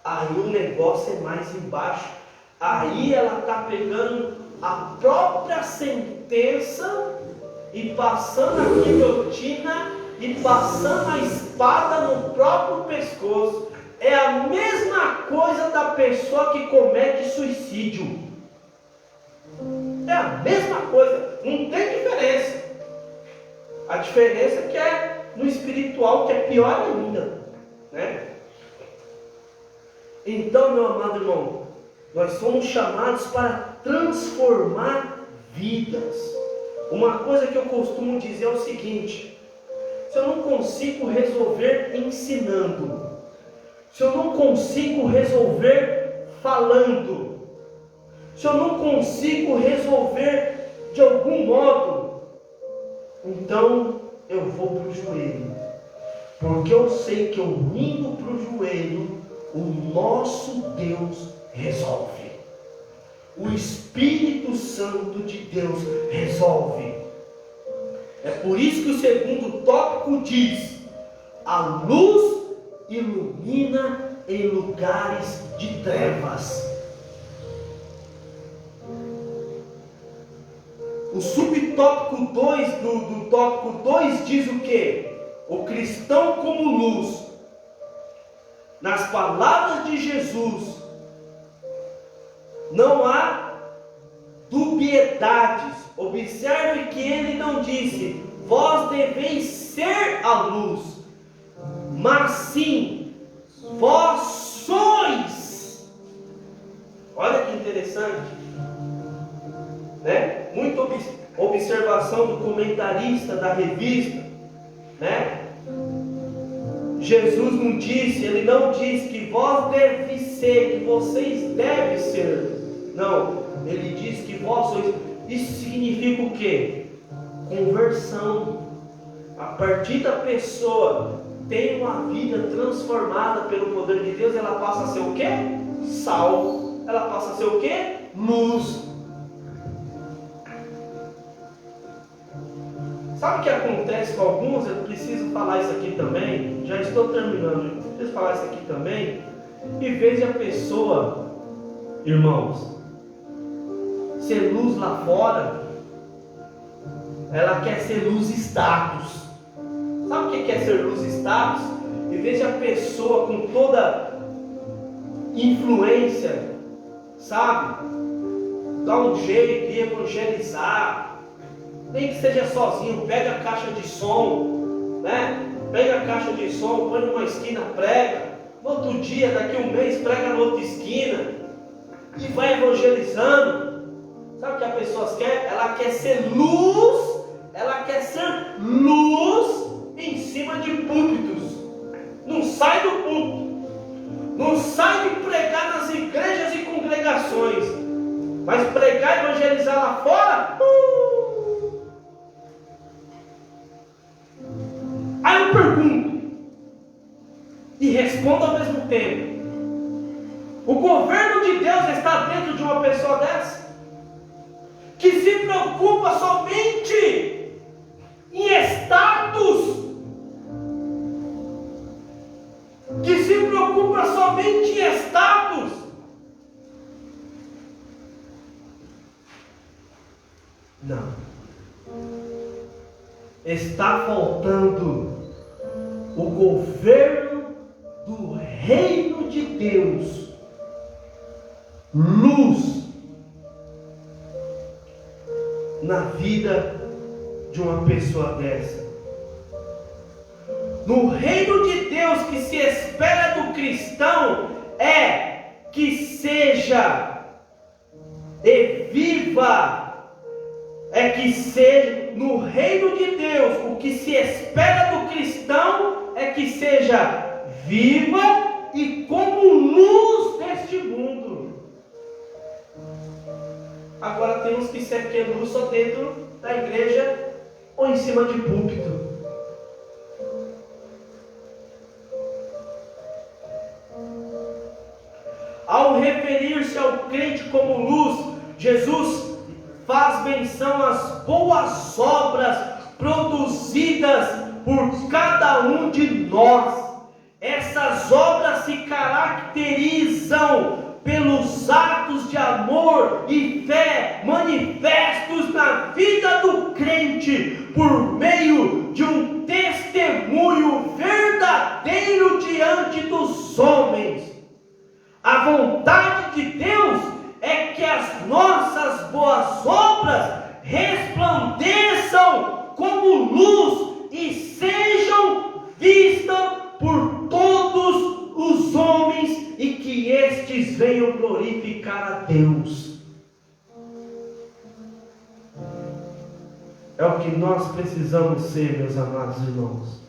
Aí o negócio é mais embaixo. Aí ela está pegando a própria sentença e passando a guilhotina e passando a espada no próprio pescoço. É a mesma coisa da pessoa que comete suicídio. É a mesma coisa, não tem diferença. A diferença é que é no espiritual, que é pior ainda, né? Então, meu amado irmão, nós somos chamados para transformar vidas. Uma coisa que eu costumo dizer é o seguinte: se eu não consigo resolver ensinando, se eu não consigo resolver falando, se eu não consigo resolver de algum modo, então eu vou para o joelho, porque eu sei que eu indo para o joelho, o nosso Deus resolve. O Espírito Santo de Deus resolve. É por isso que o segundo tópico diz: a luz ilumina em lugares de trevas. O subtópico 2 do tópico 2 diz o quê? O cristão como luz. Nas palavras de Jesus, não há dubiedades. Observe que ele não disse: vós deveis ser a luz, mas sim, vós sois. Olha que interessante, né? Muita observação do comentarista da revista, né? Jesus não disse, ele não disse que vós deve ser, que vocês devem ser. Não, ele disse que vós sois. Isso significa o quê? Conversão. A partir da pessoa tem uma vida transformada pelo poder de Deus, ela passa a ser o quê? Sal. Ela passa a ser o quê? Luz. Sabe o que acontece com alguns? Eu preciso falar isso aqui também. Já estou terminando. Eu preciso falar isso aqui também. E veja a pessoa, irmãos, ser luz lá fora. Ela quer ser luz status. Sabe o que é ser luz status? E veja a pessoa com toda influência, sabe? Dá um jeito de evangelizar. Nem que seja sozinho, pega a caixa de som, né? Pega a caixa de som, põe numa esquina, prega. No outro dia, daqui a um mês, prega na outra esquina. E vai evangelizando. Sabe o que as pessoas querem? Ela quer ser luz. Ela quer ser luz em cima de púlpitos. Não sai do púlpito. Não sai de pregar nas igrejas e congregações. Mas pregar e evangelizar lá fora... Aí eu pergunto e respondo ao mesmo tempo: o governo de Deus está dentro de uma pessoa dessa? Que se preocupa somente em status, que se preocupa somente em status. Não. Está faltando o governo do reino de Deus, luz na vida de uma pessoa dessa. No reino de Deus, que se espera do cristão é que seja e viva, no reino de Deus, o que se espera do cristão é que seja viva e como luz deste mundo. Agora temos que ser aquele luz só dentro da igreja ou em cima de púlpito. Ao referir-se ao crente como luz, Jesus faz menção às boas obras produzidas por cada um de nós. Essas obras se caracterizam pelos atos de amor e fé manifestos na vida do crente, por meio de um testemunho verdadeiro diante dos homens. A vontade de Deus é que as nossas boas obras resplandeçam como luz e sejam vistas por todos os homens e que estes venham glorificar a Deus. É o que nós precisamos ser, meus amados irmãos.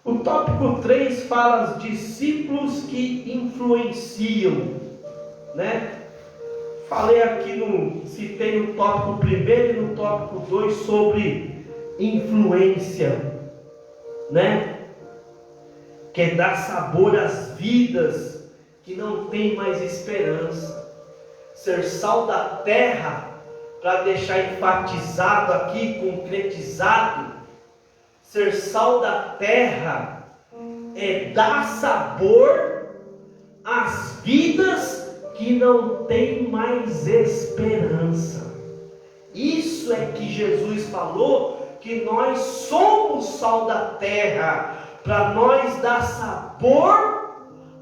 O tópico 3 fala dos discípulos que influenciam, né? Falei aqui, citei no tópico 1 e no tópico 2 sobre influência, né? Que é dar sabor às vidas que não tem mais esperança. Ser sal da terra, para deixar enfatizado aqui, concretizado. Ser sal da terra é dar sabor às vidas que não têm mais esperança. Isso é que Jesus falou, que nós somos sal da terra, para nós dar sabor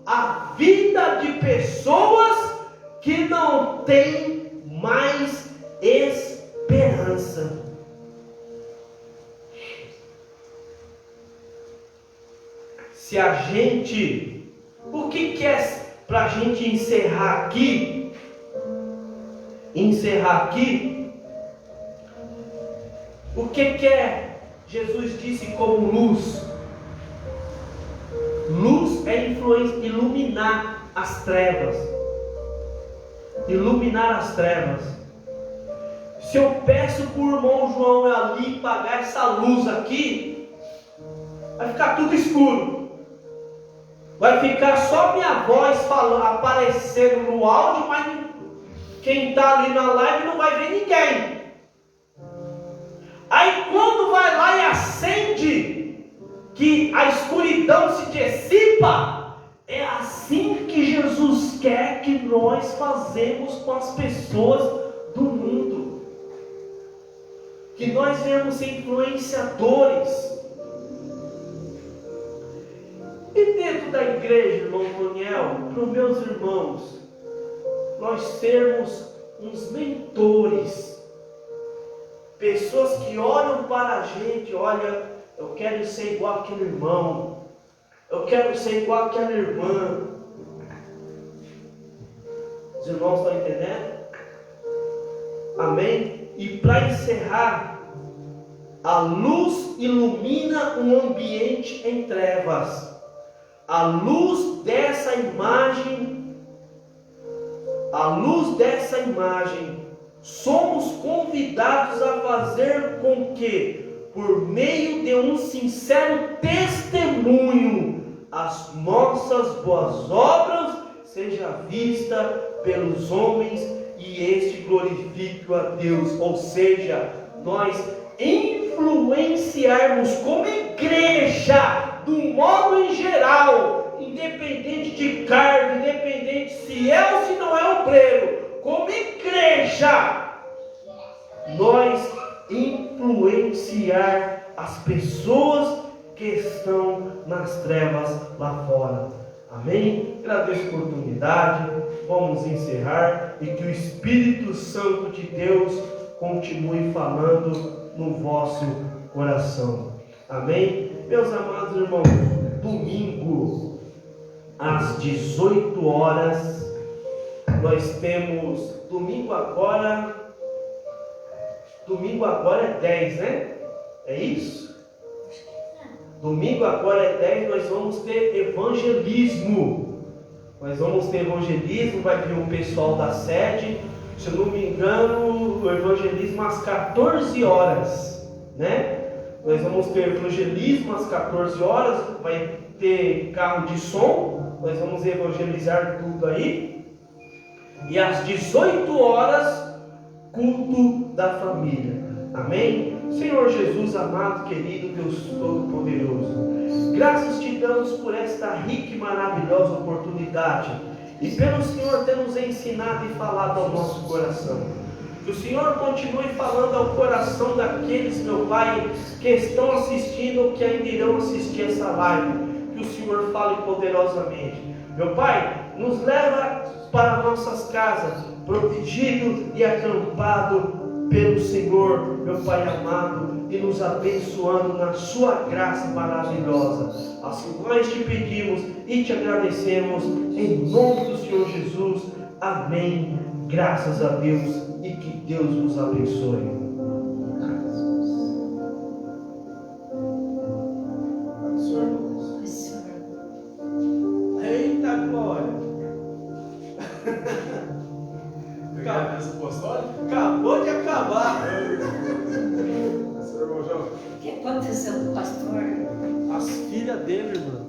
à vida de pessoas que não têm mais esperança. Se a gente, o que é para a gente encerrar aqui? O que é Jesus disse como luz? Luz é influência, iluminar as trevas. Iluminar as trevas. Se eu peço para o irmão João ali pagar essa luz aqui, vai ficar tudo escuro. Vai ficar só minha voz falando, aparecendo no áudio, mas quem está ali na live não vai ver ninguém. Aí quando vai lá e acende, que a escuridão se dissipa, é assim que Jesus quer que nós fazemos com as pessoas do mundo. Que nós venhamos ser influenciadores. E dentro da igreja, irmão Daniel, para os meus irmãos, nós sermos uns mentores, pessoas que olham para a gente, olha, eu quero ser igual aquele irmão, eu quero ser igual aquela irmã. Os irmãos estão entendendo? Amém? E para encerrar, a luz ilumina um ambiente em trevas. A luz dessa imagem, somos convidados a fazer com que, por meio de um sincero testemunho, as nossas boas obras sejam vistas pelos homens e este glorifique a Deus. Ou seja, nós influenciarmos como igreja, do modo em geral, independente de cargo, independente se é ou se não é obreiro, como igreja, nós influenciar as pessoas que estão nas trevas lá fora. Amém? Agradeço a oportunidade, vamos encerrar e que o Espírito Santo de Deus continue falando no vosso coração. Amém? Meus amados irmãos, domingo, às 18 horas, nós temos, domingo agora é 10, né? É isso? Domingo agora é 10, nós vamos ter evangelismo. Vai vir o pessoal da sede, se eu não me engano, o evangelismo às 14 horas, né? Nós vamos ter evangelismo às 14 horas, vai ter carro de som, nós vamos evangelizar tudo aí. E às 18 horas, culto da família. Amém? Senhor Jesus, amado, querido Deus Todo-Poderoso, graças te damos por esta rica e maravilhosa oportunidade e pelo Senhor ter nos ensinado e falado ao nosso coração. Que o Senhor continue falando ao coração daqueles, meu Pai, que estão assistindo ou que ainda irão assistir essa live. Que o Senhor fale poderosamente. Meu Pai, nos leva para nossas casas, protegido e acampado pelo Senhor, meu Pai amado, e nos abençoando na sua graça maravilhosa. Assim nós te pedimos e te agradecemos em nome do Senhor Jesus. Amém. Graças a Deus e que Deus nos abençoe. Eita glória! Acabou de acabar. O que aconteceu com o pastor? As filhas dele, irmão.